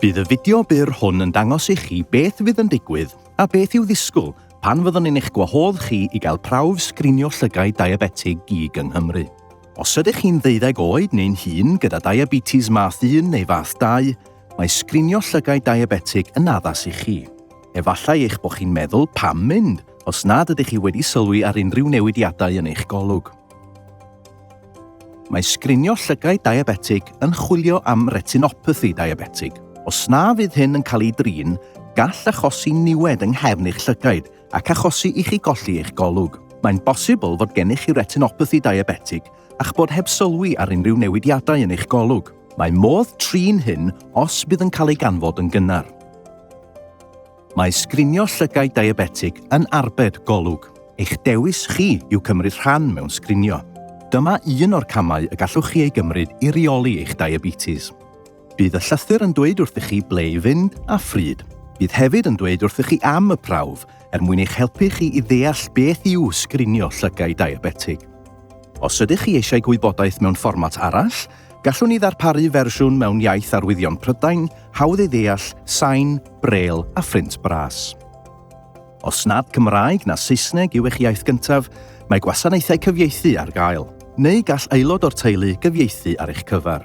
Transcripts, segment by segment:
Bydd y fideo byr hwn yn dangos i chi beth fydd yn digwydd a beth i'w ddisgwyl pan fyddwn ni'n eich gwahodd chi i gael prawf sgrinio llygaid diabetig gig yng Nghymru. Os ydych chi'n 12 oed neu'n hŷn gyda diabetes math 1 neu fath 2, mae sgrinio llygaid diabetig yn addas i chi. Efallai eich bod chi'n meddwl pam mynd os nad ydych chi wedi sylwi ar unrhyw newidiadau yn eich golwg. Mae sgrinio llygaid diabetig yn chwilio am retinopathy diabetig. Os na fydd hyn yn cael ei drin, gall achosi niwed yng nghefn eich llygaid ac achosi i chi golli eich golwg. Mae'n bosibl fod gennych chi retinopathy diabetig a'ch bod heb sylwi ar unrhyw newidiadau yn eich golwg. Mae modd trin hyn os bydd yn cael ei ganfod yn gynnar. Mae sgrinio llygaid diabetig yn arbed golwg. Eich dewis chi yw cymryd rhan mewn sgrinio. Dyma un o'r camau y gallwch chi ei gymryd i reoli eich diabetes. Bydd y llythyr yn dweud wrthych chi ble i fynd a phryd. Bydd hefyd yn dweud wrthych chi am y prawf mwyn eich helpu chi i ddeall beth yw sgrinio llygaid diabetig. Os ydych chi eisiau gwybodaeth mewn fformat arall, gallwn ni ddarparu fersiwn mewn iaith arwyddion Prydain, hawdd ei ddeall, sain, brêl a phrint bras. Os nad Cymraeg na Saesneg yw eich iaith gyntaf, mae gwasanaethau cyfieithu ar gael, neu gall aelod o'r teulu gyfieithu ar eich cyfar.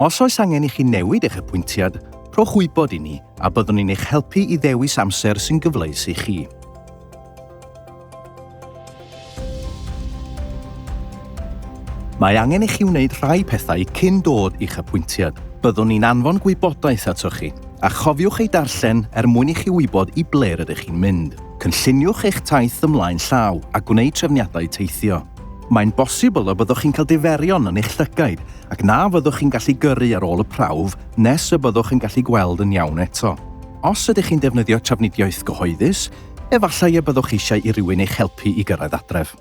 Os oes angen i chi newid eich apwyntiad, rhowch wybod i ni a byddwn ni'n eich helpu i ddewis amser sy'n gyfleus i chi. Mae angen i chi wneud rhai pethau cyn dod i'ch apwyntiad. Byddwn ni'n anfon gwybodaeth atoch chi, a chofiwch ei darllen mwyn i chi wybod i ble rydych chi'n mynd. Cynlluniwch eich taith ymlaen llaw a gwneud trefniadau teithio. Mae'n bosibl y byddwch chi'n cael diferion yn eich llygaid ac na fyddwch chi'n gallu gyrru ar ôl y prawf nes y byddwch chi'n gallu gweld yn iawn eto. Os ydych chi'n defnyddio trafnidiaeth gyhoeddus, efallai y byddwch eisiau i rywun eich helpu i gyrraedd adref.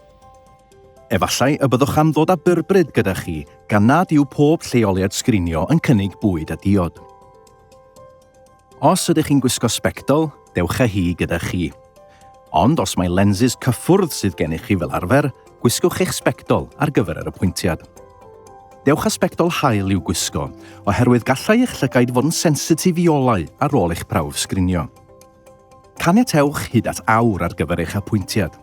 Efallai y byddwch am ddod â byrbryd gyda chi gan nad yw pob lleoliad sgrinio yn cynnig bwyd a diod. Os ydych chi'n gwisgo sbectol, dewch â hi gyda chi. Ond os mae lenses cyffwrdd sydd gennych chi fel arfer, gwisgwch eich sbectol ar gyfer yr apwyntiad. Dewch â sbectol haul i'w gwisgo, oherwydd gallai eich llygaid fod yn sensitif i olau ar ôl eich prawf sgrinio. Caniatewch hyd at awr ar gyfer eich apwyntiad.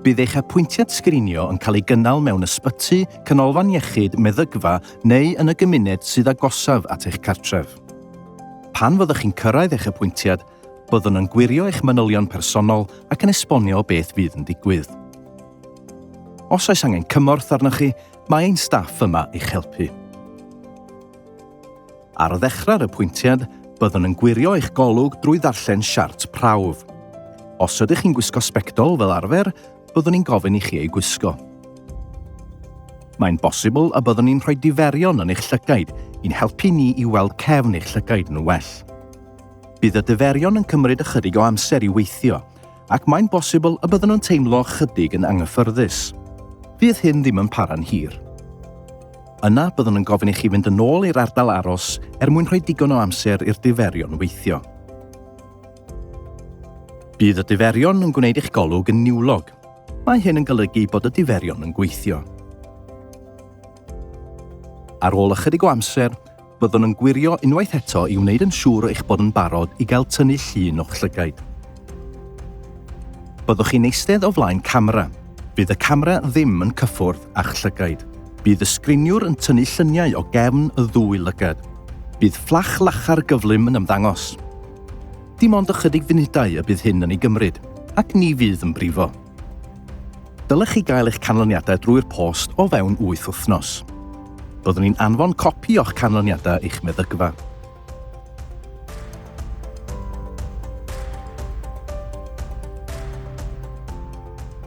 Bydd eich apwyntiad sgrinio yn cael ei gynnal mewn ysbyty, canolfan iechyd, meddygfa neu yn y gymuned sydd agosaf at eich cartref. Pan fyddwch chi'n cyrraedd eich apwyntiad, byddwn yn gwirio eich manylion personol ac yn esbonio beth fydd yn digwydd. Os oes angen cymorth arnoch chi, mae ein staff yma i'ch helpu. Ar ddechrau'r apwyntiad, byddwn yn gwirio eich golwg drwy ddarllen siart prawf. Os ydych chi'n gwisgo sbectol fel arfer, byddwn ni'n gofyn i chi ei gwisgo. Mae'n bosibl y byddwn ni'n rhoi diferion yn eich llygaid i'n helpu ni i weld cefn eich llygaid yn well. Bydd y diferion yn cymryd ychydig o amser i weithio, ac mae'n bosibl y byddwn nhw'n teimlo chydig yn anghyffyrddus. Fydd hyn ddim yn para'n hir. Yna byddwn yn gofyn i chi fynd yn ôl i'r ardal aros mwyn rhoi digon o amser i'r diferion weithio. Bydd y diferion yn gwneud eich golwg yn niwlog. Mae hyn yn golygu bod y diferion yn gweithio. Ar ôl ychydig o amser, byddwn yn gwirio unwaith eto i wneud yn siŵr eich bod yn barod i gael tynnu llun o'ch llygaid. Byddwch chi'n eistedd o flaen camera. Bydd y camera ddim yn cyffwrdd a'ch llygaid. Bydd y sgriniwr yn tynnu lluniau o gefn y ddwy lygad. Bydd fflach lachar gyflym yn ymddangos. Dim ond ychydig funudau y bydd hyn yn ei gymryd, ac ni fydd yn brifo. Dylech chi gael eich canlyniadau drwy'r post o fewn 8 wythnos. Byddwn ni'n anfon copi o'ch canlyniadau i'ch meddygfa.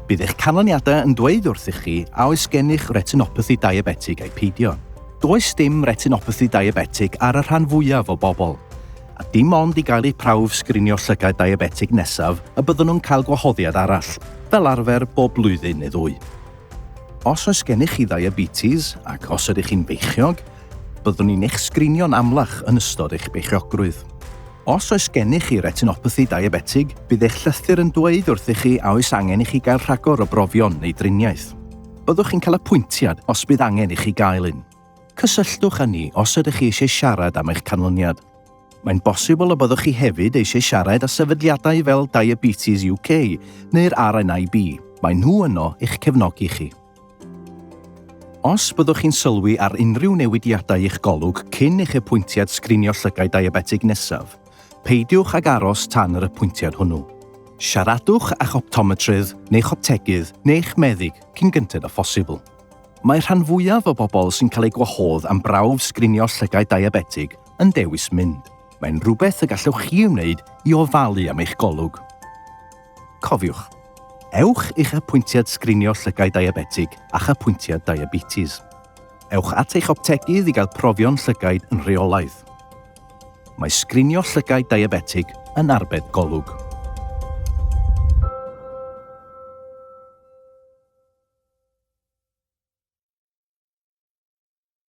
Bydd eich canlyniadau yn dweud wrthych chi a oes gennych retinopathy diabetig ei peidio. Does dim retinopathy diabetig ar y rhan fwyaf o bobl, a dim ond i gael eu prawf sgrinio llygaid diabetig nesaf y byddwn nhw'n cael gwahoddiad arall, fel arfer bob blwyddyn neu ddwy. Os oes gennych chi diabetes ac os ydych chi'n beichiog, byddwn ni'n eich sgrinio'n amlach yn ystod eich beichiogrwydd. Os oes gennych chi retinopathy diabetig, bydd eich llythyr yn dweud wrthych chi a oes angen i chi gael rhagor o brofion neu driniaeth. byddwch chi'n cael apwyntiad os bydd angen i chi gael un. Cysylltwch â ni os ydych chi eisiau siarad am eich canlyniad. Mae'n bosibl y byddwch chi hefyd eisiau siarad â sefydliadau fel Diabetes UK neu'r RNIB. Mae nhw yno i'ch cefnogi chi. Os byddwch chi'n sylwi ar unrhyw newidiadau i'ch golwg cyn eich apwyntiad sgrinio llygaid diabetig nesaf, peidiwch ag aros tan yr apwyntiad hwnnw. Siaradwch a'ch optometrydd neu'ch optegydd neu'ch meddyg cyn gyntaf â phosibl. Mae rhan fwyaf o bobl sy'n cael eu gwahodd am brawf sgrinio llygaid diabetig yn dewis mynd. Mae'n rhywbeth y gallwch chi wneud i ofalu am eich golwg. Cofiwch, ewch i'ch apwyntiad sgrinio llygaid diabetig a'ch apwyntiad diabetes. Ewch at eich optegydd i gael profion llygaid yn rheolaidd. Mae sgrinio llygaid diabetig yn arbed golwg.